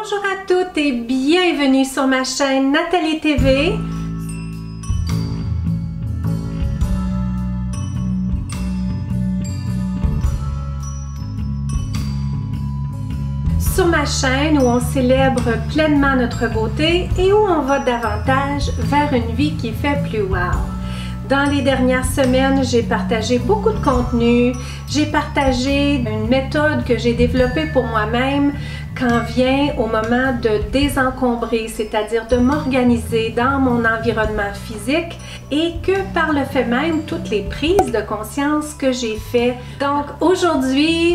Bonjour à toutes et bienvenue sur ma chaîne Nathalie TV. Sur ma chaîne où on célèbre pleinement notre beauté et où on va davantage vers une vie qui fait plus wow. Dans les dernières semaines, j'ai partagé beaucoup de contenu, j'ai partagé une méthode que j'ai développée pour moi-même quand vient au moment de désencombrer, c'est-à-dire de m'organiser dans mon environnement physique et que par le fait même, toutes les prises de conscience que j'ai fait. Donc aujourd'hui,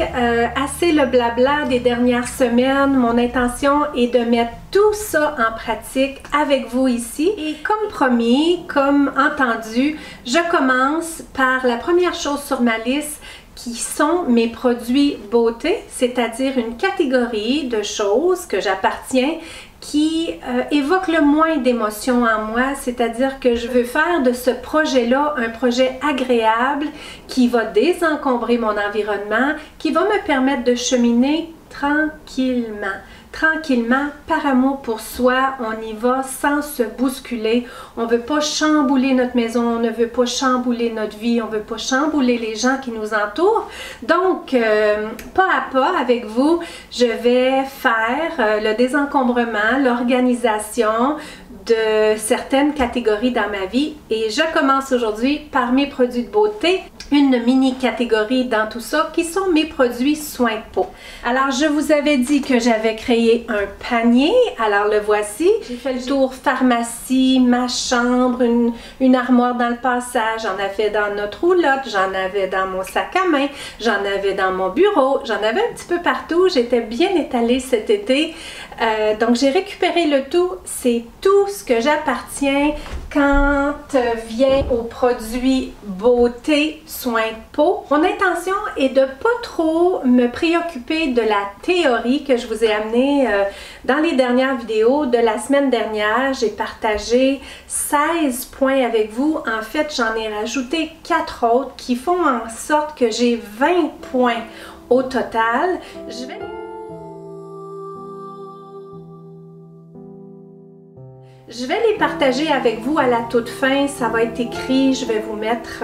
assez le blabla des dernières semaines, mon intention est de mettre tout ça en pratique avec vous ici. Et comme promis, comme entendu, je commence par la première chose sur ma liste qui sont mes produits beauté, c'est-à-dire une catégorie de choses que j'appartiens qui évoque le moins d'émotions en moi, c'est-à-dire que je veux faire de ce projet-là un projet agréable qui va désencombrer mon environnement, qui va me permettre de cheminer tranquillement. Tranquillement, par amour pour soi, on y va sans se bousculer. On ne veut pas chambouler notre maison, on ne veut pas chambouler notre vie, on ne veut pas chambouler les gens qui nous entourent. Donc, pas à pas avec vous, je vais faire le désencombrement, l'organisation de certaines catégories dans ma vie. Et je commence aujourd'hui par mes produits de beauté. Une mini catégorie dans tout ça qui sont mes produits soins de peau. Alors je vous avais dit que j'avais créé un panier, alors le voici. J'ai fait le tour pharmacie, ma chambre, une armoire dans le passage, j'en avais dans notre roulotte, j'en avais dans mon sac à main, j'en avais dans mon bureau, j'en avais un petit peu partout, j'étais bien étalée cet été. Donc j'ai récupéré le tout, c'est tout ce que j'appartiens quand vient aux produits beauté, soins de peau. Mon intention est de pas trop me préoccuper de la théorie que je vous ai amenée dans les dernières vidéos de la semaine dernière. J'ai partagé 16 points avec vous. En fait, j'en ai rajouté 4 autres qui font en sorte que j'ai 20 points au total. Je vais les partager avec vous à la toute fin, ça va être écrit, je vais vous mettre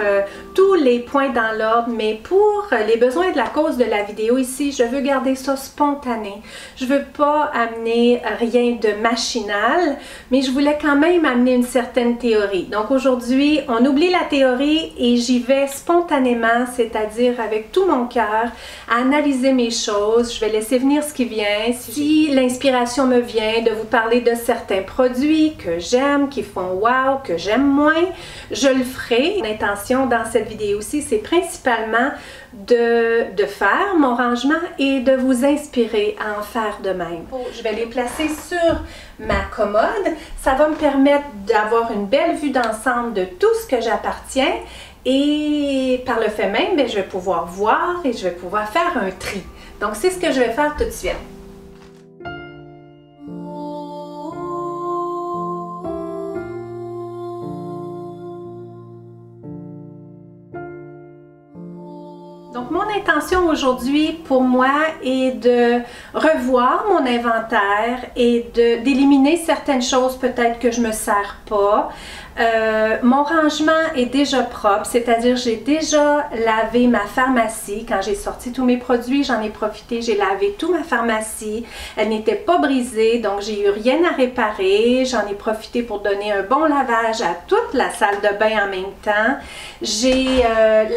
tous les points dans l'ordre, mais pour les besoins de la cause de la vidéo ici, je veux garder ça spontané. Je veux pas amener rien de machinal, mais je voulais quand même amener une certaine théorie. Donc aujourd'hui, on oublie la théorie et j'y vais spontanément, c'est-à-dire avec tout mon cœur, à analyser mes choses. Je vais laisser venir ce qui vient. Si l'inspiration me vient de vous parler de certains produits que j'aime, qui font wow, que j'aime moins, je le ferai. L'intention dans cette vidéo-ci, c'est principalement de faire mon rangement et de vous inspirer à en faire de même. Je vais les placer sur ma commode. Ça va me permettre d'avoir une belle vue d'ensemble de tout ce que j'appartiens et par le fait même, je vais pouvoir voir et je vais pouvoir faire un tri. Donc, c'est ce que je vais faire tout de suite. Donc, mon intention aujourd'hui pour moi est de revoir mon inventaire et d'éliminer certaines choses peut-être que je ne me sers pas. Mon rangement est déjà propre, c'est-à-dire j'ai déjà lavé ma pharmacie. Quand j'ai sorti tous mes produits, j'en ai profité, j'ai lavé toute ma pharmacie. Elle n'était pas brisée, donc j'ai eu rien à réparer. J'en ai profité pour donner un bon lavage à toute la salle de bain en même temps. J'ai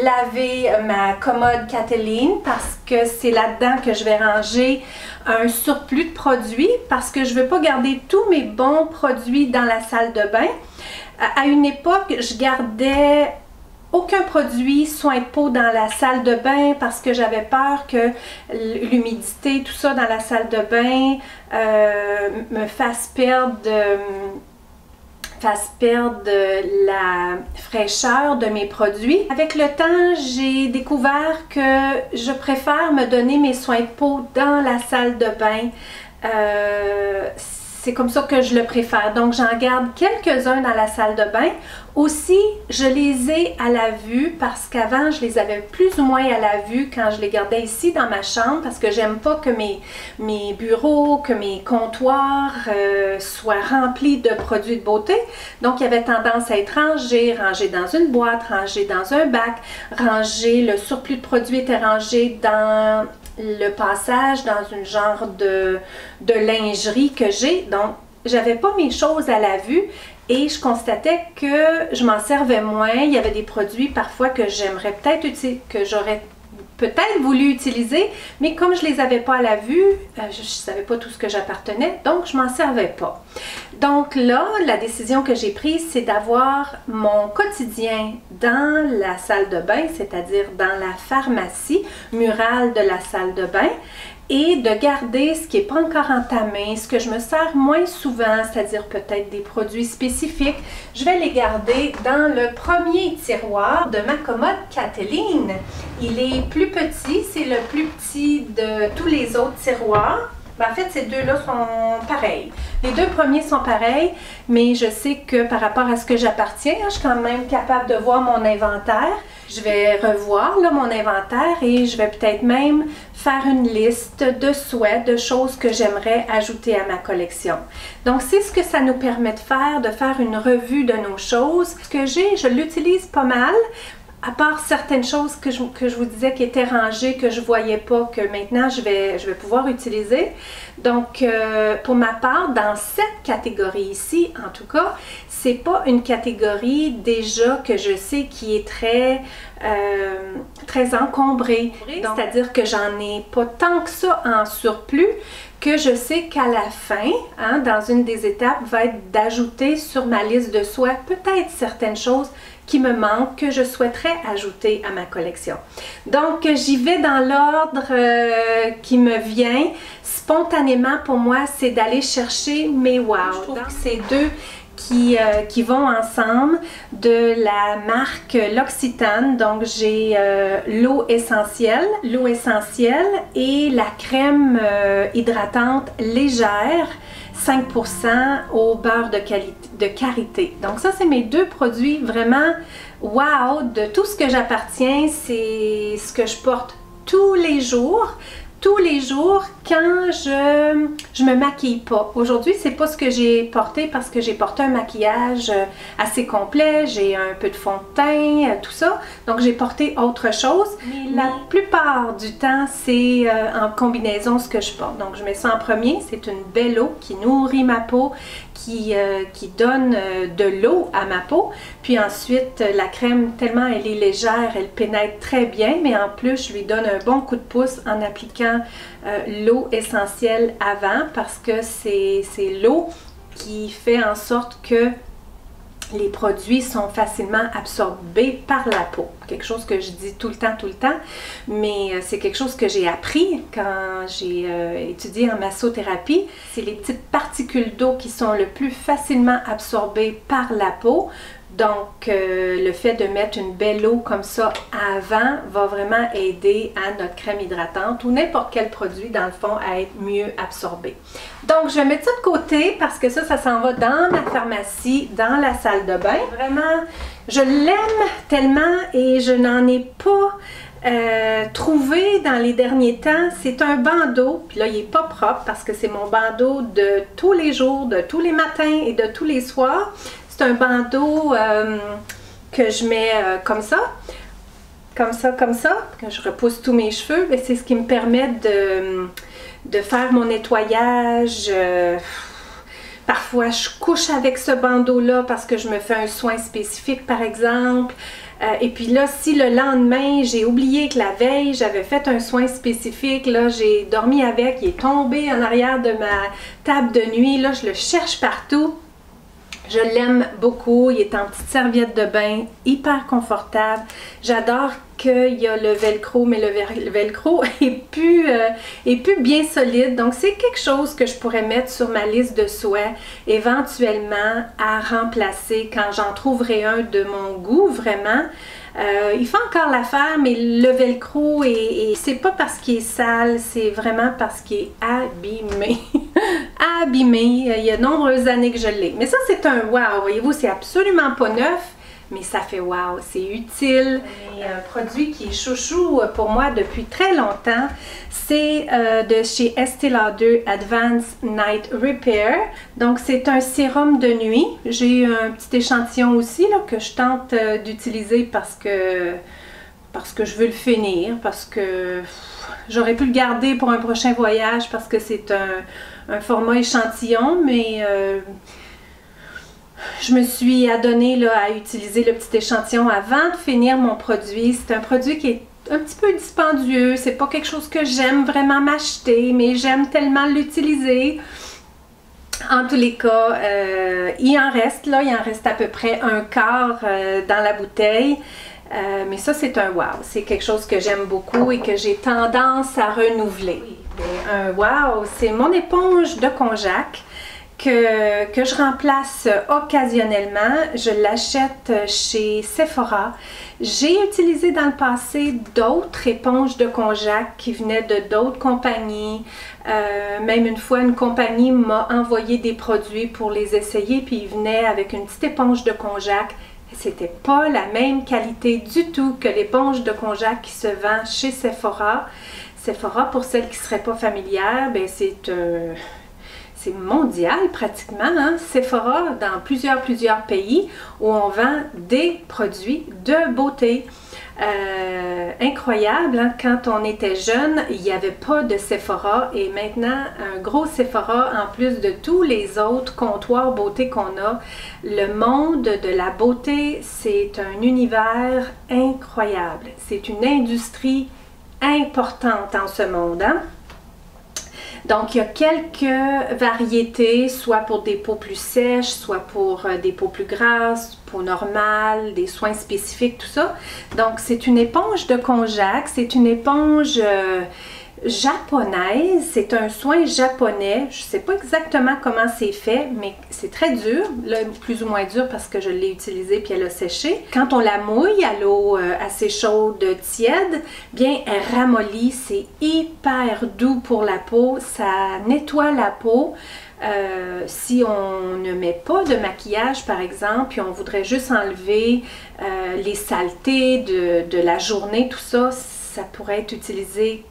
lavé ma commode Kathleen parce que c'est là-dedans que je vais ranger un surplus de produits parce que je ne veux pas garder tous mes bons produits dans la salle de bain. À une époque, je gardais aucun produit soin de peau dans la salle de bain parce que j'avais peur que l'humidité, tout ça dans la salle de bain me fasse perdre la fraîcheur de mes produits. Avec le temps, j'ai découvert que je préfère me donner mes soins de peau dans la salle de bain. C'est comme ça que je le préfère. Donc, j'en garde quelques-uns dans la salle de bain Aussi, je les ai à la vue parce qu'avant, je les avais plus ou moins à la vue quand je les gardais ici dans ma chambre parce que j'aime pas que mes bureaux, que mes comptoirs soient remplis de produits de beauté. Donc, il y avait tendance à être rangé dans une boîte, rangé dans un bac, rangé, le surplus de produits était rangé dans le passage, dans une genre de lingerie que j'ai. Donc, j'avais pas mes choses à la vue et je constatais que je m'en servais moins. Il y avait des produits parfois que j'aimerais peut-être utiliser, que j'aurais peut-être voulu utiliser, mais comme je les avais pas à la vue, je savais pas tout ce que j'appartenais, donc je m'en servais pas. Donc là, la décision que j'ai prise, c'est d'avoir mon quotidien dans la salle de bain, c'est-à-dire dans la pharmacie murale de la salle de bain, et de garder ce qui n'est pas encore entamé, ce que je me sers moins souvent, c'est-à-dire peut-être des produits spécifiques, je vais les garder dans le premier tiroir de ma commode Kathleen. Il est plus petit, c'est le plus petit de tous les autres tiroirs. Ben, en fait, ces deux-là sont pareils. Les deux premiers sont pareils, mais je sais que par rapport à ce que j'appartiens, je suis quand même capable de voir mon inventaire. Je vais revoir là, mon inventaire et je vais peut-être même faire une liste de souhaits, de choses que j'aimerais ajouter à ma collection. Donc, c'est ce que ça nous permet de faire une revue de nos choses. Ce que j'ai, je l'utilise pas mal. À part certaines choses que je vous disais qui étaient rangées, que je ne voyais pas, que maintenant je vais pouvoir utiliser. Donc, pour ma part, dans cette catégorie ici, en tout cas, c'est pas une catégorie déjà que je sais qui est très encombrée. C'est-à-dire que j'en ai pas tant que ça en surplus, que je sais qu'à la fin, hein, dans une des étapes, va être d'ajouter sur ma liste de souhaits peut-être certaines choses qui me manquent, que je souhaiterais ajouter à ma collection. Donc, j'y vais dans l'ordre qui me vient. Spontanément, pour moi, c'est d'aller chercher mes wow. Je trouve que c'est deux qui vont ensemble, de la marque L'Occitane. Donc, j'ai l'eau essentielle et la crème hydratante légère, 5% au beurre de karité. Donc ça, c'est mes deux produits vraiment wow, de tout ce que j'appartiens, c'est ce que je porte tous les jours quand je me maquille pas. Aujourd'hui, c'est pas ce que j'ai porté parce que j'ai porté un maquillage assez complet, j'ai un peu de fond de teint, tout ça. Donc, j'ai porté autre chose. Mais la plupart du temps, c'est en combinaison ce que je porte. Donc, je mets ça en premier. C'est une belle eau qui nourrit ma peau, qui donne de l'eau à ma peau. Puis ensuite, la crème, tellement elle est légère, elle pénètre très bien, mais en plus, je lui donne un bon coup de pouce en appliquant l'eau essentielle avant, parce que c'est l'eau qui fait en sorte que les produits sont facilement absorbés par la peau. Quelque chose que je dis tout le temps, mais c'est quelque chose que j'ai appris quand j'ai étudié en massothérapie. C'est les petites particules d'eau qui sont le plus facilement absorbées par la peau. Donc, le fait de mettre une belle eau comme ça avant va vraiment aider à notre crème hydratante ou n'importe quel produit, dans le fond, à être mieux absorbé. Donc, je vais mettre ça de côté parce que ça s'en va dans ma pharmacie, dans la salle de bain. Vraiment, je l'aime tellement et je n'en ai pas trouvé dans les derniers temps. C'est un bandeau, puis là il est pas propre parce que c'est mon bandeau de tous les jours, de tous les matins et de tous les soirs. C'est un bandeau que je mets comme ça, que je repousse tous mes cheveux. C'est ce qui me permet de faire mon nettoyage. Parfois, je couche avec ce bandeau-là parce que je me fais un soin spécifique, par exemple. Et puis là, si le lendemain, j'ai oublié que la veille, j'avais fait un soin spécifique, là, j'ai dormi avec, il est tombé en arrière de ma table de nuit, là, je le cherche partout. Je l'aime beaucoup, il est en petite serviette de bain, hyper confortable. J'adore qu'il y a le velcro, mais le velcro est plus bien solide. Donc, c'est quelque chose que je pourrais mettre sur ma liste de souhaits, éventuellement à remplacer quand j'en trouverai un de mon goût, vraiment. Il fait encore l'affaire, mais le velcro, c'est pas parce qu'il est sale, c'est vraiment parce qu'il est abîmé. Abîmé. Il y a de nombreuses années que je l'ai. Mais ça, c'est un wow. Voyez-vous, c'est absolument pas neuf. mais ça fait wow, c'est utile. Et un produit qui est chouchou pour moi depuis très longtemps, c'est de chez Estée Lauder Advanced Night Repair. Donc c'est un sérum de nuit. J'ai un petit échantillon aussi là, que je tente d'utiliser parce que je veux le finir, parce que j'aurais pu le garder pour un prochain voyage parce que c'est un format échantillon, mais je me suis adonnée là, à utiliser le petit échantillon avant de finir mon produit. C'est un produit qui est un petit peu dispendieux, c'est pas quelque chose que j'aime vraiment m'acheter, mais j'aime tellement l'utiliser. En tous les cas, il en reste là, il en reste à peu près un quart dans la bouteille. Mais ça, c'est un wow. C'est quelque chose que j'aime beaucoup et que j'ai tendance à renouveler. Un wow, c'est mon éponge de konjac que je remplace occasionnellement. Je l'achète chez Sephora. J'ai utilisé dans le passé d'autres éponges de konjac qui venaient de d'autres compagnies. Même une fois, une compagnie m'a envoyé des produits pour les essayer, puis ils venaient avec une petite éponge de konjac. C'était pas la même qualité du tout que l'éponge de konjac qui se vend chez Sephora. Sephora, pour celles qui ne seraient pas familières, ben c'est mondial pratiquement, hein? Sephora dans plusieurs pays où on vend des produits de beauté. Incroyable, hein? Quand on était jeune, il n'y avait pas de Sephora et maintenant un gros Sephora en plus de tous les autres comptoirs beauté qu'on a. Le monde de la beauté, c'est un univers incroyable. C'est une industrie importante en ce monde, hein? Donc, il y a quelques variétés, soit pour des peaux plus sèches, soit pour des peaux plus grasses, peau normale, des soins spécifiques, tout ça. Donc, c'est une éponge de konjac, c'est une éponge japonaise, c'est un soin japonais. Je ne sais pas exactement comment c'est fait, mais c'est très dur, là, plus ou moins dur parce que je l'ai utilisé puis elle a séché. Quand on la mouille à l'eau assez chaude, tiède, bien elle ramollit, c'est hyper doux pour la peau, ça nettoie la peau. Si on ne met pas de maquillage par exemple, puis on voudrait juste enlever les saletés de la journée, tout ça, ça pourrait être utilisé.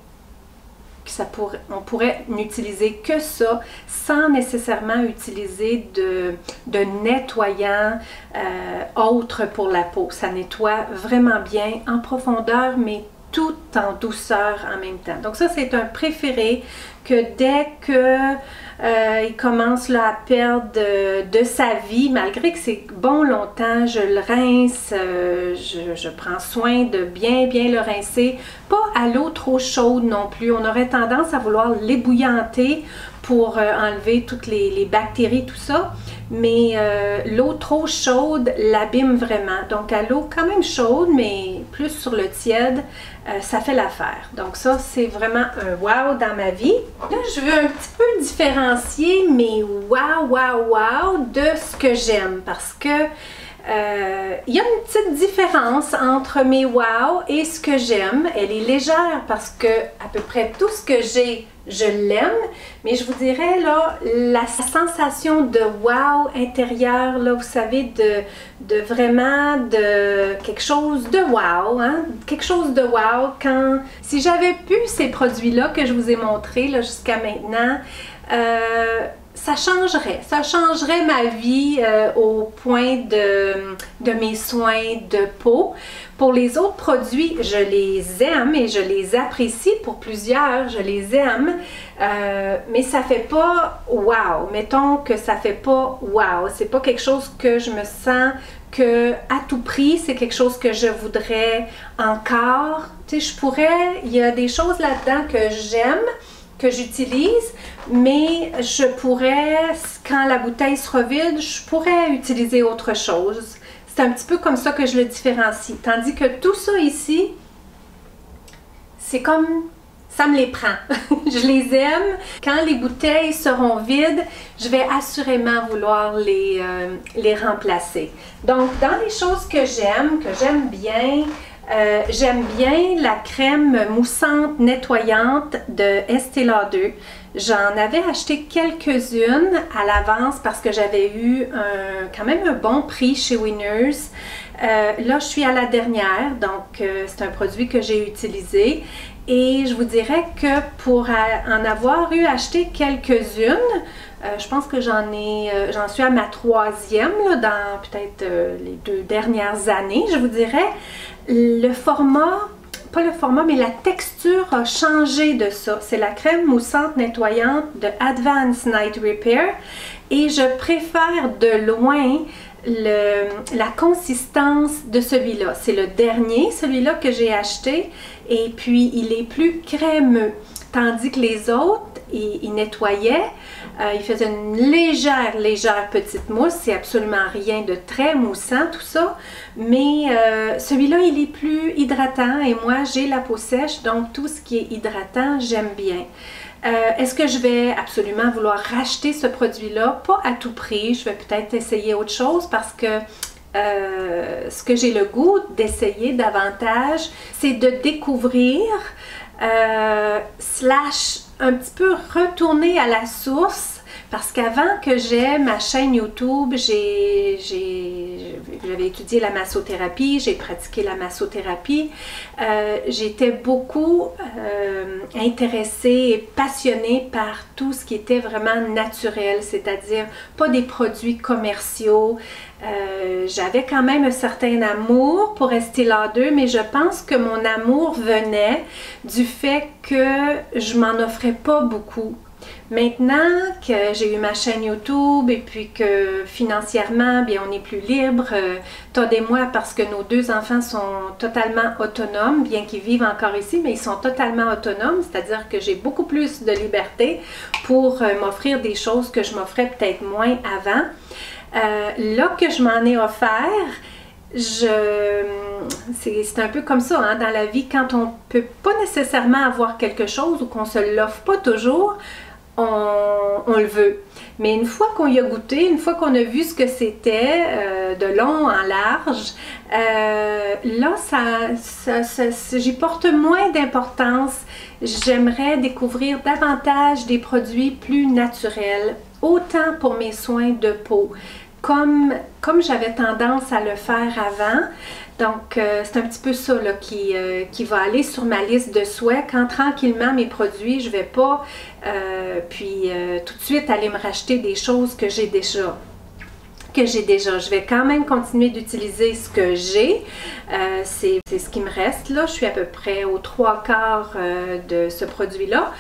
On pourrait n'utiliser que ça sans nécessairement utiliser de nettoyant autre pour la peau. Ça nettoie vraiment bien en profondeur, mais tout en douceur en même temps. Donc ça, c'est un préféré que dès que il commence là, à perdre de sa vie, malgré que c'est bon longtemps, je le rince, je prends soin de bien le rincer, pas à l'eau trop chaude non plus. On aurait tendance à vouloir l'ébouillanter pour enlever toutes les bactéries, tout ça, mais l'eau trop chaude l'abîme vraiment. Donc à l'eau quand même chaude, mais plus sur le tiède, ça fait l'affaire. Donc ça, c'est vraiment un wow dans ma vie. Là, je veux un petit peu différencier mes wow de ce que j'aime parce que il y a une petite différence entre mes wow et ce que j'aime. Elle est légère parce que à peu près tout ce que j'ai, je l'aime, mais je vous dirais là, la sensation de wow intérieur, là, vous savez, de vraiment de quelque chose de wow, hein? Quelque chose de wow, si j'avais pu ces produits-là que je vous ai montrés là jusqu'à maintenant, ça changerait ma vie au point de mes soins de peau. Pour les autres produits, je les aime et je les apprécie pour plusieurs, je les aime, mais ça fait pas wow. Mettons que ça fait pas wow. C'est pas quelque chose que je me sens que à tout prix, c'est quelque chose que je voudrais encore. Tu sais, il y a des choses là-dedans que j'aime, que j'utilise, mais je pourrais, quand la bouteille sera vide, je pourrais utiliser autre chose. C'est un petit peu comme ça que je le différencie. Tandis que tout ça ici, c'est comme, ça me les prend. Je les aime. Quand les bouteilles seront vides, je vais assurément vouloir les remplacer. Donc, dans les choses que j'aime bien, J'aime bien la crème moussante nettoyante de Estée Lauder. J'en avais acheté quelques-unes à l'avance parce que j'avais eu quand même un bon prix chez Winners. Là, je suis à la dernière, donc c'est un produit que j'ai utilisé. Et je vous dirais que pour en avoir eu acheté quelques-unes, je pense que j'en suis à ma troisième là, dans peut-être les 2 dernières années, je vous dirais. Le format, pas le format, mais la texture a changé de ça. C'est la crème moussante nettoyante de Advanced Night Repair et je préfère de loin la consistance de celui-là. C'est le dernier, celui-là que j'ai acheté, et puis il est plus crémeux, tandis que les autres, il nettoyait, il faisait une légère petite mousse, c'est absolument rien de très moussant tout ça, mais celui-là il est plus hydratant et moi j'ai la peau sèche, donc tout ce qui est hydratant j'aime bien. Est-ce que je vais absolument vouloir racheter ce produit-là? Pas à tout prix, je vais peut-être essayer autre chose parce que ce que j'ai le goût d'essayer davantage, c'est de découvrir slash un petit peu retourner à la source. Parce qu'avant que j'aie ma chaîne YouTube, j'avais étudié la massothérapie, j'ai pratiqué la massothérapie. J'étais beaucoup intéressée et passionnée par tout ce qui était vraiment naturel, c'est-à-dire pas des produits commerciaux. J'avais quand même un certain amour pour Estée Lauder, mais je pense que mon amour venait du fait que je m'en offrais pas beaucoup. Maintenant que j'ai eu ma chaîne YouTube et puis que financièrement, bien, on est plus libre, Todd et moi, parce que nos 2 enfants sont totalement autonomes, bien qu'ils vivent encore ici, mais ils sont totalement autonomes, c'est-à-dire que j'ai beaucoup plus de liberté pour m'offrir des choses que je m'offrais peut-être moins avant. Là que je m'en ai offert, c'est un peu comme ça hein, dans la vie, quand on ne peut pas nécessairement avoir quelque chose ou qu'on ne se l'offre pas toujours, on le veut. Mais une fois qu'on y a goûté, une fois qu'on a vu ce que c'était de long en large, là, j'y porte moins d'importance. J'aimerais découvrir davantage des produits plus naturels, autant pour mes soins de peau, comme j'avais tendance à le faire avant. Donc, c'est un petit peu ça là, qui va aller sur ma liste de souhaits. Quand tranquillement mes produits, je ne vais pas tout de suite aller me racheter des choses que j'ai déjà. Je vais quand même continuer d'utiliser ce que j'ai. C'est ce qui me reste là. Je suis à peu près aux 3/4 de ce produit-là.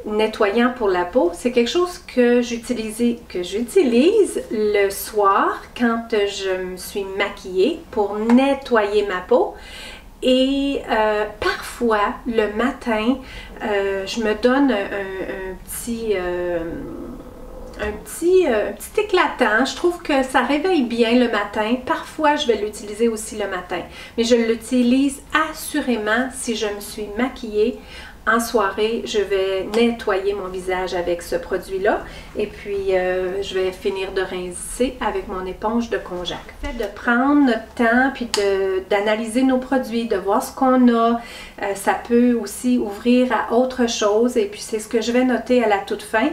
Nettoyant pour la peau, c'est quelque chose que j'utilise le soir quand je me suis maquillée pour nettoyer ma peau. Et parfois, le matin, je me donne un petit éclatant. Je trouve que ça réveille bien le matin. Parfois, je vais l'utiliser aussi le matin. Mais je l'utilise assurément si je me suis maquillée. En soirée, je vais nettoyer mon visage avec ce produit-là et puis je vais finir de rincer avec mon éponge de konjac. Le fait de prendre notre temps puis d'analyser nos produits, de voir ce qu'on a, ça peut aussi ouvrir à autre chose et puis c'est ce que je vais noter à la toute fin.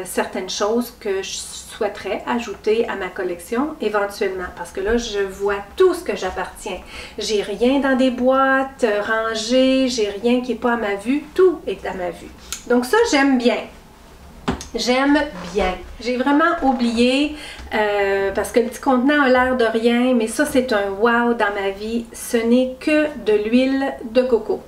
Certaines choses que je souhaiterais ajouter à ma collection éventuellement parce que là je vois tout ce que j'appartiens. J'ai rien dans des boîtes rangées, j'ai rien qui n'est pas à ma vue, tout est à ma vue. Donc ça j'aime bien. J'aime bien. J'ai vraiment oublié parce que le petit contenant a l'air de rien, mais ça c'est un wow dans ma vie. Ce n'est que de l'huile de coco.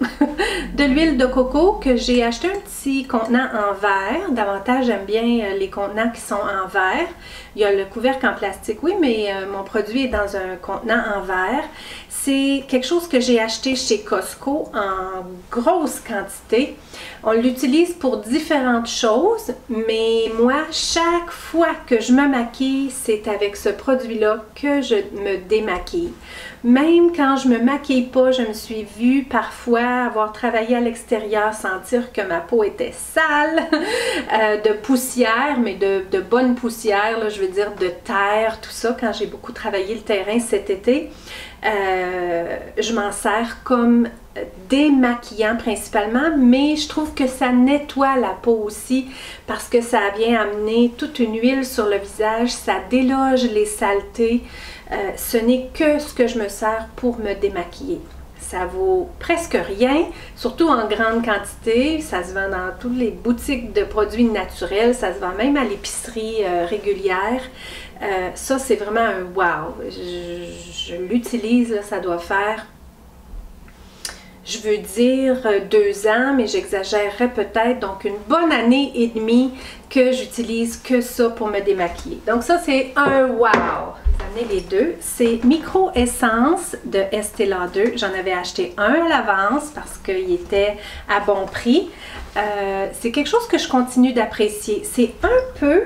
De l'huile de coco que j'ai acheté un petit contenant en verre. Davantage j'aime bien les contenants qui sont en verre. Il y a le couvercle en plastique, oui, mais mon produit est dans un contenant en verre. C'est quelque chose que j'ai acheté chez Costco en grosse quantité. On l'utilise pour différentes choses, mais moi, chaque fois que je me maquille, c'est avec ce produit-là que je me démaquille. Même quand je me maquille pas, je me suis vue parfois avoir travaillé à l'extérieur, sentir que ma peau était sale, de poussière, mais de bonne poussière, là, je veux dire de terre, tout ça, quand j'ai beaucoup travaillé le terrain cet été. Je m'en sers comme démaquillant principalement, mais je trouve que ça nettoie la peau aussi parce que ça vient amener toute une huile sur le visage, ça déloge les saletés. Ce n'est que ce que je me sers pour me démaquiller. Ça vaut presque rien, surtout en grande quantité. Ça se vend dans toutes les boutiques de produits naturels, ça se vend même à l'épicerie régulière. Ça, c'est vraiment un wow. Je l'utilise, ça doit faire, je veux dire 2 ans, mais j'exagérerais peut-être, donc une bonne année et demie que j'utilise que ça pour me démaquiller. Donc ça, c'est un wow! Vous amenez les deux. C'est Micro Essence de Estée Lauder. J'en avais acheté un à l'avance parce qu'il était à bon prix. C'est quelque chose que je continue d'apprécier. C'est un peu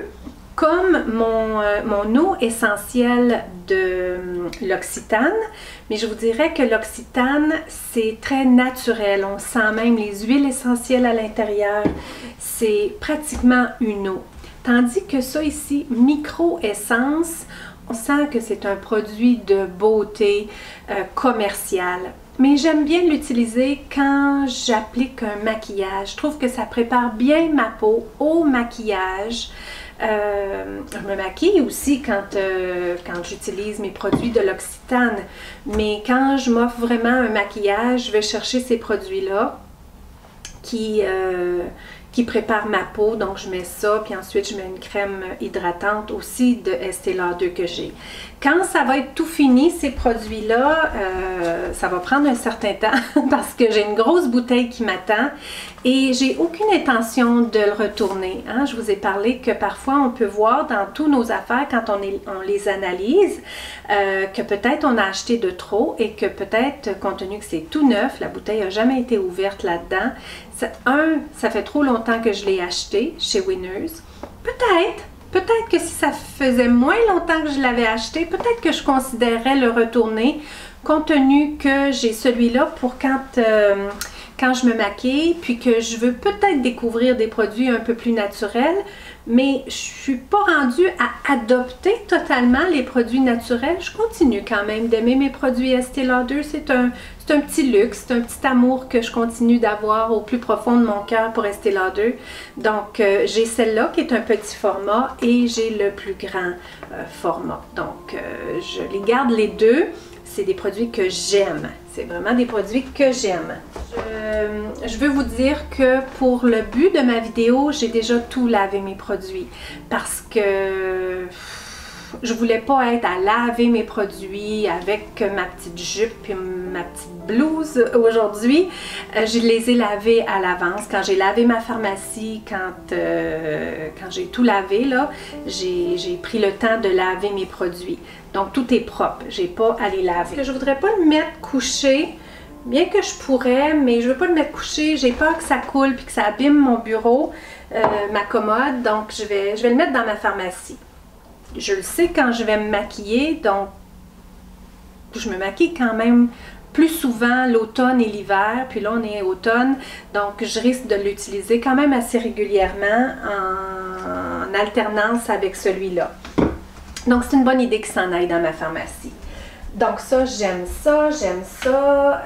comme mon eau essentielle de l'Occitane, mais je vous dirais que l'Occitane, c'est très naturel. On sent même les huiles essentielles à l'intérieur. C'est pratiquement une eau. Tandis que ça ici, Micro Essence, on sent que c'est un produit de beauté commercial. Mais j'aime bien l'utiliser quand j'applique un maquillage. Je trouve que ça prépare bien ma peau au maquillage. Je me maquille aussi quand j'utilise mes produits de l'Occitane, mais quand je m'offre vraiment un maquillage, je vais chercher ces produits-là qui prépare ma peau, donc je mets ça, puis ensuite je mets une crème hydratante aussi de Estée Lauder que j'ai. Quand ça va être tout fini, ces produits-là, ça va prendre un certain temps parce que j'ai une grosse bouteille qui m'attend et j'ai aucune intention de le retourner. Hein? Je vous ai parlé que parfois on peut voir dans tous nos affaires quand on les analyse que peut-être on a acheté de trop et que peut-être, compte tenu que c'est tout neuf, la bouteille n'a jamais été ouverte là-dedans. Ça fait trop longtemps que je l'ai acheté chez Winners. Peut-être que si ça faisait moins longtemps que je l'avais acheté, peut-être que je considérerais le retourner, compte tenu que j'ai celui-là pour quand je me maquille, puis que je veux peut-être découvrir des produits un peu plus naturels, mais je ne suis pas rendue à adopter totalement les produits naturels. Je continue quand même d'aimer mes produits Estée Lauder. C'est un petit luxe, c'est un petit amour que je continue d'avoir au plus profond de mon cœur pour Estée Lauder. Donc, j'ai celle-là qui est un petit format et j'ai le plus grand format. Donc, je les garde les deux. C'est des produits que j'aime. C'est vraiment des produits que j'aime. Je veux vous dire que pour le but de ma vidéo, j'ai déjà tout lavé mes produits parce que je voulais pas être à laver mes produits avec ma petite jupe et ma petite blouse aujourd'hui. Je les ai lavés à l'avance. Quand j'ai lavé ma pharmacie, quand j'ai tout lavé, là, j'ai pris le temps de laver mes produits. Donc tout est propre. J'ai pas à les laver. Je voudrais pas le mettre couché. Bien que je pourrais, mais je veux pas le mettre couché. J'ai peur que ça coule puis que ça abîme mon bureau, ma commode. Donc je vais le mettre dans ma pharmacie. Je le sais quand je vais me maquiller, donc je me maquille quand même plus souvent l'automne et l'hiver, puis là on est automne, donc je risque de l'utiliser quand même assez régulièrement en alternance avec celui-là. Donc c'est une bonne idée qu'il s'en aille dans ma pharmacie. Donc ça, j'aime ça, j'aime ça.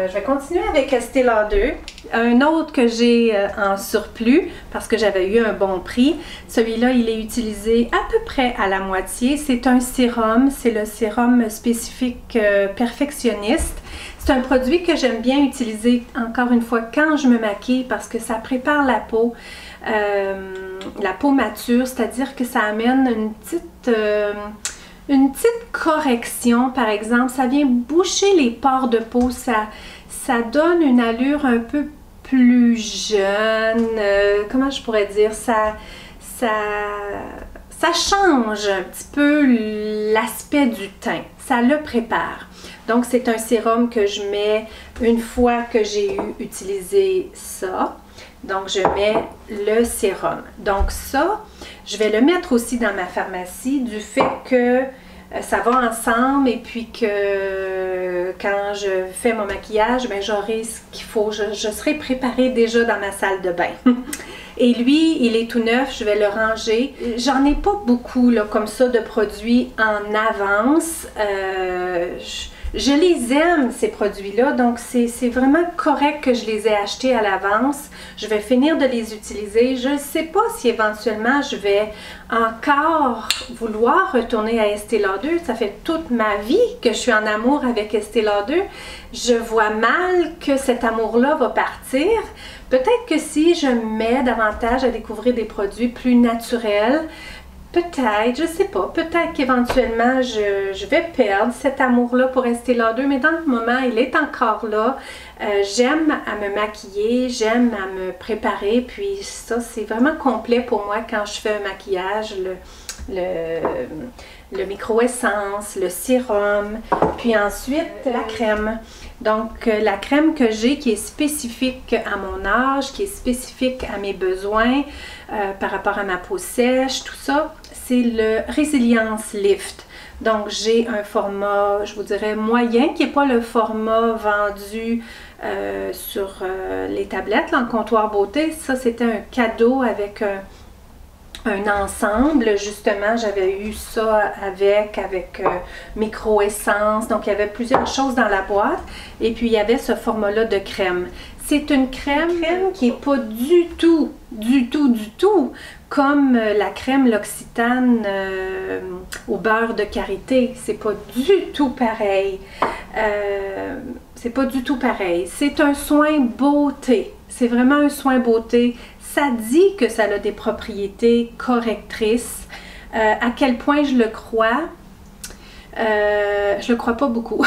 Je vais continuer avec Estée Lauder. Un autre que j'ai en surplus, parce que j'avais eu un bon prix. Celui-là, il est utilisé à peu près à la moitié. C'est un sérum, c'est le sérum spécifique perfectionniste. C'est un produit que j'aime bien utiliser, encore une fois, quand je me maquille, parce que ça prépare la peau mature, c'est-à-dire que ça amène une petite correction, par exemple, ça vient boucher les pores de peau, ça donne une allure un peu plus jeune, comment je pourrais dire, ça change un petit peu l'aspect du teint, ça le prépare. Donc c'est un sérum que je mets une fois que j'ai utilisé ça. Donc, je mets le sérum. Donc, ça, je vais le mettre aussi dans ma pharmacie du fait que ça va ensemble et puis que quand je fais mon maquillage, ben, j'aurai ce qu'il faut. Je serai préparée déjà dans ma salle de bain. Et lui, il est tout neuf, je vais le ranger. J'en ai pas beaucoup là, comme ça de produits en avance. Je les aime, ces produits-là, donc c'est vraiment correct que je les ai achetés à l'avance. Je vais finir de les utiliser. Je ne sais pas si éventuellement je vais encore vouloir retourner à Estée Lauder. Ça fait toute ma vie que je suis en amour avec Estée Lauder. Je vois mal que cet amour-là va partir. Peut-être que si je me mets davantage à découvrir des produits plus naturels, peut-être, je sais pas, peut-être qu'éventuellement je vais perdre cet amour-là pour Estée Lauder, mais dans le moment, il est encore là. J'aime à me maquiller, j'aime à me préparer, puis ça, c'est vraiment complet pour moi quand je fais un maquillage, le micro-essence, le sérum, puis ensuite la crème. Donc, la crème que j'ai qui est spécifique à mon âge, qui est spécifique à mes besoins par rapport à ma peau sèche, tout ça, c'est le Résilience Lift. Donc, j'ai un format, je vous dirais, moyen, qui n'est pas le format vendu sur les tablettes, là, en comptoir beauté. Ça, c'était un cadeau avec un ensemble, justement, j'avais eu ça avec micro-essence, donc il y avait plusieurs choses dans la boîte, et puis il y avait ce format-là de crème. C'est une crème qui n'est pas du tout comme la crème L'Occitane au beurre de karité. C'est pas du tout pareil. C'est pas du tout pareil. C'est un soin beauté. C'est vraiment un soin beauté. Ça dit que ça a des propriétés correctrices. À quel point je le crois? Je le crois pas beaucoup.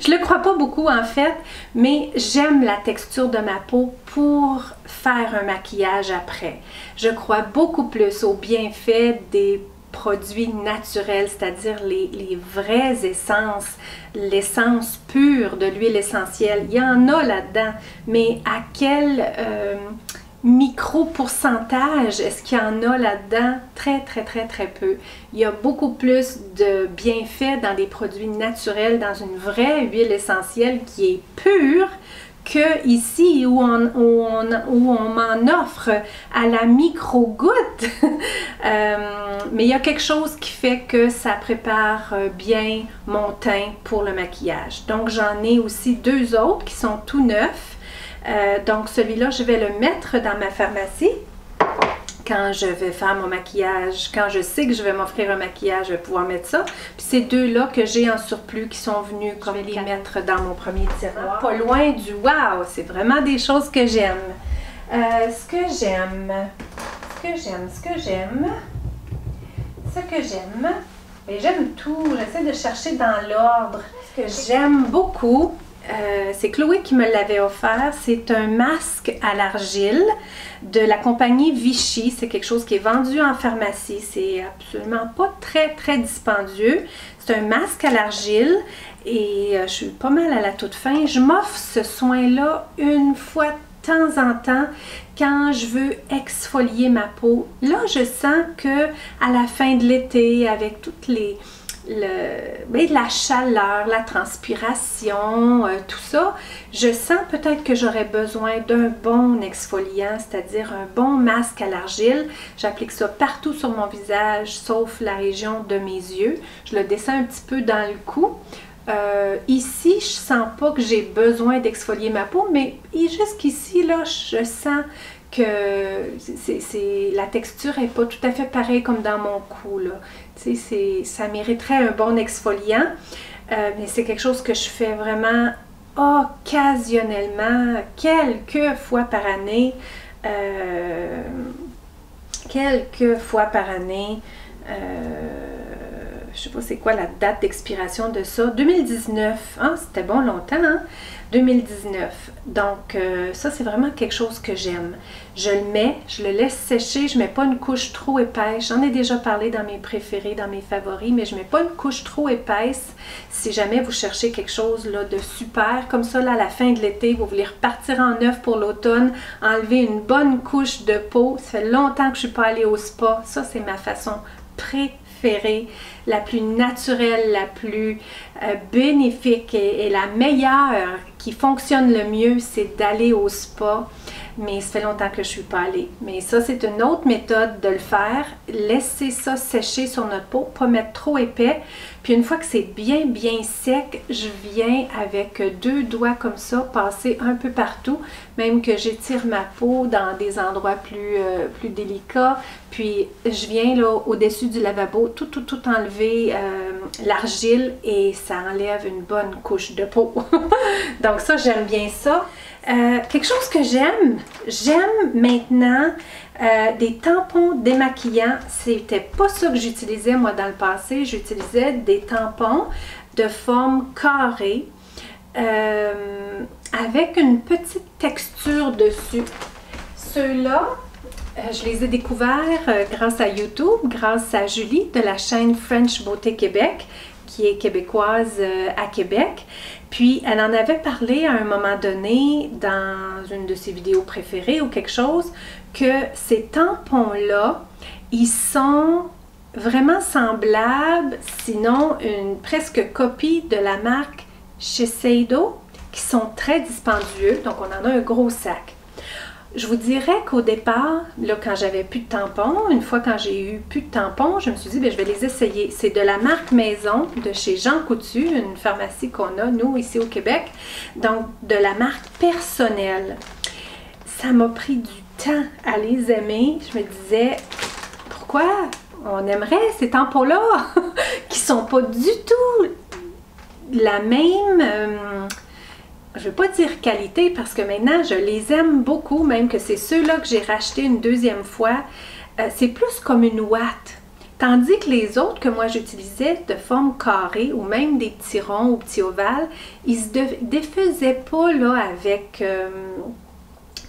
Je le crois pas beaucoup en fait, mais j'aime la texture de ma peau pour faire un maquillage après. Je crois beaucoup plus aux bienfaits des produits naturels, c'est-à-dire les vraies essences, l'essence pure de l'huile essentielle. Il y en a là-dedans, mais à quel micro-pourcentage est-ce qu'il y en a là-dedans? Très, très, très, très peu. Il y a beaucoup plus de bienfaits dans des produits naturels, dans une vraie huile essentielle qui est pure, que ici où on m'en offre à la micro-goutte. Mais il y a quelque chose qui fait que ça prépare bien mon teint pour le maquillage. Donc j'en ai aussi deux autres qui sont tout neufs. Donc celui-là, je vais le mettre dans ma pharmacie. Quand je vais faire mon maquillage, quand je sais que je vais m'offrir un maquillage, je vais pouvoir mettre ça. Puis ces deux-là que j'ai en surplus qui sont venus, je vais les mettre dans mon premier tiroir. Pas loin du wow! C'est vraiment des choses que j'aime. Ce que j'aime, et j'aime tout. J'essaie de chercher dans l'ordre. Ce que j'aime beaucoup, c'est Chloé qui me l'avait offert. C'est un masque à l'argile de la compagnie Vichy. C'est quelque chose qui est vendu en pharmacie. C'est absolument pas très très dispendieux. C'est un masque à l'argile et je suis pas mal à la toute fin. Je m'offre ce soin-là une fois de temps en temps quand je veux exfolier ma peau. Là, je sens que à la fin de l'été, avec toutes la chaleur, la transpiration, tout ça, je sens peut-être que j'aurais besoin d'un bon exfoliant, c'est-à-dire un bon masque à l'argile. J'applique ça partout sur mon visage, sauf la région de mes yeux. Je le descends un petit peu dans le cou. Ici, je sens pas que j'ai besoin d'exfolier ma peau, mais jusqu'ici, là, je sens que la texture n'est pas tout à fait pareille comme dans mon cou, là. Ça mériterait un bon exfoliant, mais c'est quelque chose que je fais vraiment occasionnellement, quelques fois par année. je sais pas c'est quoi la date d'expiration de ça, 2019, hein, c'était bon longtemps, hein? 2019. Donc ça c'est vraiment quelque chose que j'aime. Je le mets, je le laisse sécher, je mets pas une couche trop épaisse. J'en ai déjà parlé dans mes préférés, dans mes favoris, mais je mets pas une couche trop épaisse. Si jamais vous cherchez quelque chose là, de super, comme ça là, à la fin de l'été, vous voulez repartir en neuf pour l'automne, enlever une bonne couche de peau. Ça fait longtemps que je suis pas allée au spa. Ça c'est ma façon préférée, la plus naturelle, la plus bénéfique et la meilleure qui fonctionne le mieux, c'est d'aller au spa. Mais ça fait longtemps que je ne suis pas allée. Mais ça, c'est une autre méthode de le faire. Laisser ça sécher sur notre peau, pas mettre trop épais. Puis une fois que c'est bien sec, je viens avec 2 doigts comme ça, passer un peu partout, même que j'étire ma peau dans des endroits plus délicats. Puis je viens là au-dessus du lavabo, tout enlever l'argile et ça enlève une bonne couche de peau. Donc ça, j'aime bien ça. Quelque chose que j'aime maintenant des tampons démaquillants. C'était pas ça que j'utilisais moi dans le passé. J'utilisais des tampons de forme carrée avec une petite texture dessus. Ceux-là, je les ai découverts grâce à YouTube, grâce à Julie de la chaîne French Beauté Québec, qui est québécoise à Québec. Puis, elle en avait parlé à un moment donné dans une de ses vidéos préférées ou quelque chose, que ces tampons-là, ils sont vraiment semblables, sinon une presque copie de la marque Shiseido, qui sont très dispendieux. Donc, on en a un gros sac. Je vous dirais qu'au départ, là, quand j'avais plus de tampons, une fois quand j'ai eu plus de tampons, je me suis dit, bien, je vais les essayer. C'est de la marque Maison, de chez Jean Coutu, une pharmacie qu'on a, nous, ici au Québec. Donc, de la marque Personnelle. Ça m'a pris du temps à les aimer. Je me disais, pourquoi on aimerait ces tampons-là qui sont pas du tout la même... je ne veux pas dire qualité parce que maintenant je les aime beaucoup, même que c'est ceux-là que j'ai rachetés une deuxième fois. C'est plus comme une ouate. Tandis que les autres que moi j'utilisais de forme carrée ou même des petits ronds ou petits ovales, ils se défaisaient pas là avec...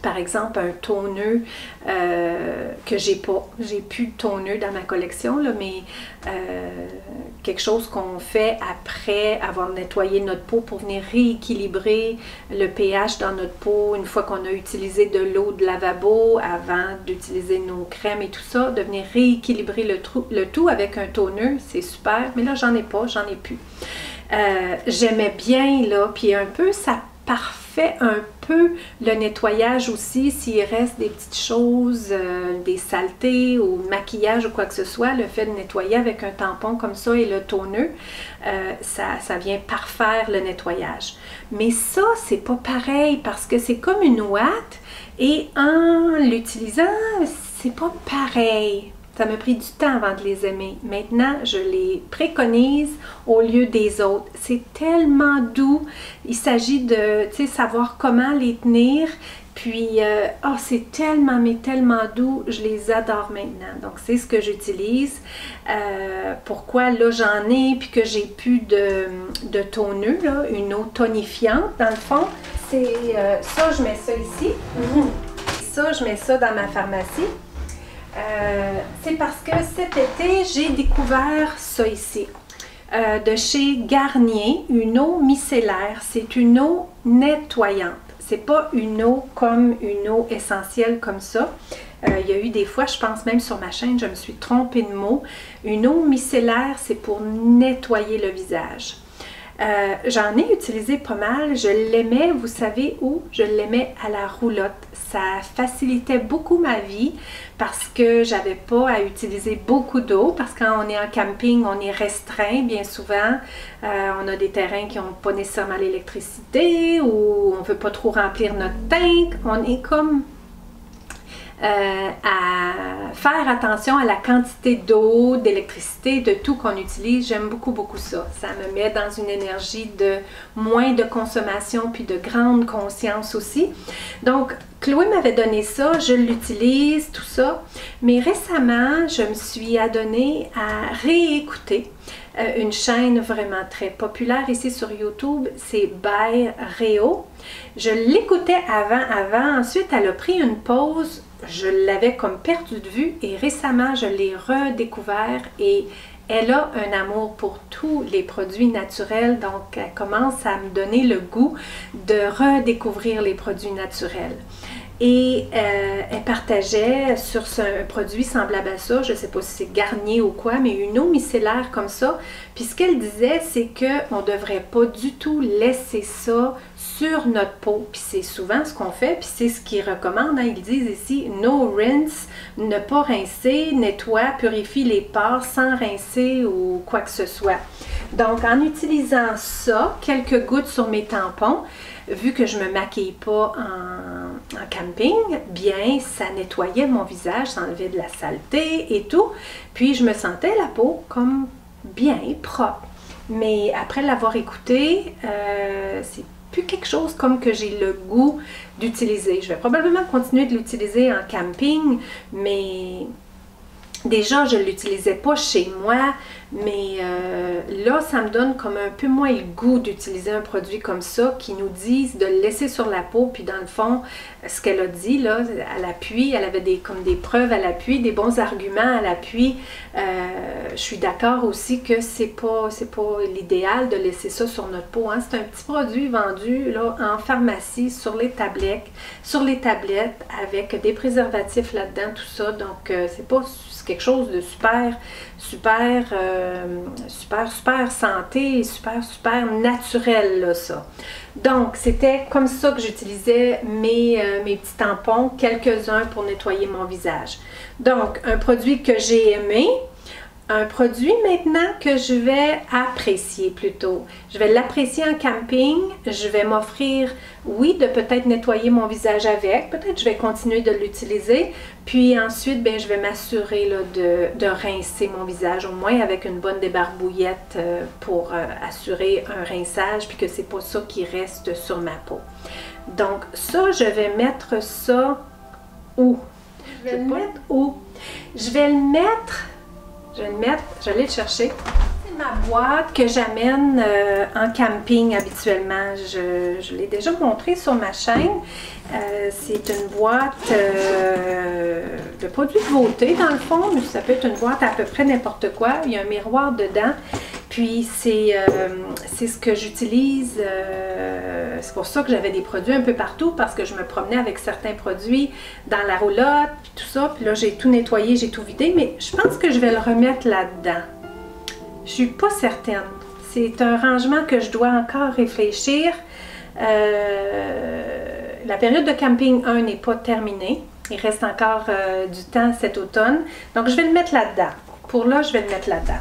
par exemple, un tonneux que j'ai pas. J'ai plus de tonneux dans ma collection, là, mais quelque chose qu'on fait après avoir nettoyé notre peau pour venir rééquilibrer le pH dans notre peau une fois qu'on a utilisé de l'eau de lavabo avant d'utiliser nos crèmes et tout ça, de venir rééquilibrer le tout avec un tonneux, c'est super. Mais là, j'en ai pas, j'en ai plus. J'aimais bien, là, puis un peu, ça parfait un peu le nettoyage aussi, s'il reste des petites choses, des saletés ou maquillage ou quoi que ce soit, le fait de nettoyer avec un tampon comme ça et le tonneux, ça vient parfaire le nettoyage. Mais ça, c'est pas pareil parce que c'est comme une ouate et en l'utilisant, c'est pas pareil. Ça m'a pris du temps avant de les aimer. Maintenant, je les préconise au lieu des autres. C'est tellement doux. Il s'agit de savoir comment les tenir. Puis, oh, c'est tellement, mais tellement doux. Je les adore maintenant. Donc, c'est ce que j'utilise. Pourquoi, là, j'en ai, puis que j'ai plus de tonneux, là, une eau tonifiante, dans le fond. C'est ça, je mets ça ici. Ça, je mets ça dans ma pharmacie. C'est parce que cet été, j'ai découvert ça ici, de chez Garnier, une eau micellaire. C'est une eau nettoyante. C'est pas une eau comme une eau essentielle comme ça. Il y a eu des fois, je pense même sur ma chaîne, je me suis trompée de mot. Une eau micellaire, c'est pour nettoyer le visage. J'en ai utilisé pas mal, je l'aimais, vous savez où? Je l'aimais à la roulotte. Ça facilitait beaucoup ma vie parce que j'avais pas à utiliser beaucoup d'eau, parce que quand on est en camping, on est restreint bien souvent. On a des terrains qui n'ont pas nécessairement l'électricité ou on ne veut pas trop remplir notre tank. On est comme... à faire attention à la quantité d'eau, d'électricité, de tout qu'on utilise. J'aime beaucoup ça. Ça me met dans une énergie de moins de consommation puis de grande conscience aussi. Donc, Chloé m'avait donné ça, je l'utilise, tout ça. Mais récemment, je me suis adonnée à réécouter une chaîne vraiment très populaire ici sur YouTube, c'est By Réo. Je l'écoutais avant, ensuite elle a pris une pause, je l'avais comme perdu de vue et récemment je l'ai redécouvert et elle a un amour pour tous les produits naturels, donc elle commence à me donner le goût de redécouvrir les produits naturels. Et elle partageait sur un produit semblable à ça, je ne sais pas si c'est Garnier ou quoi, mais une eau micellaire comme ça. Puis ce qu'elle disait, c'est qu'on ne devrait pas du tout laisser ça sur notre peau. Puis c'est souvent ce qu'on fait, puis c'est ce qu'ils recommandent. Hein. Ils disent ici, no rinse, ne pas rincer, nettoie, purifie les pores sans rincer ou quoi que ce soit. Donc en utilisant ça, quelques gouttes sur mes tampons, vu que je ne me maquille pas en camping, bien, ça nettoyait mon visage, ça enlevait de la saleté et tout. Puis je me sentais la peau comme bien propre. Mais après l'avoir écouté, c'est plus quelque chose comme que j'ai le goût d'utiliser. Je vais probablement continuer de l'utiliser en camping, mais déjà, je ne l'utilisais pas chez moi, mais là, ça me donne comme un peu moins le goût d'utiliser un produit comme ça, qui nous disent de le laisser sur la peau, puis dans le fond, ce qu'elle a dit, là, à l'appui, elle avait comme des preuves à l'appui, des bons arguments à l'appui. Je suis d'accord aussi que c'est pas l'idéal de laisser ça sur notre peau. Hein. C'est un petit produit vendu là, en pharmacie, sur les tablettes, avec des préservatifs là-dedans, tout ça. Donc, c'est pas quelque chose de super santé, super naturel, là, ça. Donc, c'était comme ça que j'utilisais mes petits tampons, quelques-uns pour nettoyer mon visage. Donc, un produit que j'ai aimé, un produit maintenant que je vais apprécier plutôt. Je vais l'apprécier en camping, je vais m'offrir, oui, de peut-être nettoyer mon visage avec, peut-être je vais continuer de l'utiliser, puis ensuite, bien, je vais m'assurer de rincer mon visage, au moins avec une bonne débarbouillette pour assurer un rinçage, puis que c'est pas ça qui reste sur ma peau. Donc ça, je vais mettre ça où? Je vais le mettre où? Je vais le chercher. C'est ma boîte que j'amène en camping habituellement. Je l'ai déjà montré sur ma chaîne. C'est une boîte de produits de beauté dans le fond, mais ça peut être une boîte à peu près n'importe quoi. Il y a un miroir dedans. Puis c'est ce que j'utilise, c'est pour ça que j'avais des produits un peu partout, parce que je me promenais avec certains produits dans la roulotte, puis tout ça. Puis là, j'ai tout nettoyé, j'ai tout vidé, mais je pense que je vais le remettre là-dedans. Je suis pas certaine. C'est un rangement que je dois encore réfléchir. La période de camping 1 n'est pas terminée. Il reste encore du temps cet automne. Donc, je vais le mettre là-dedans. Pour là, je vais le mettre là-dedans.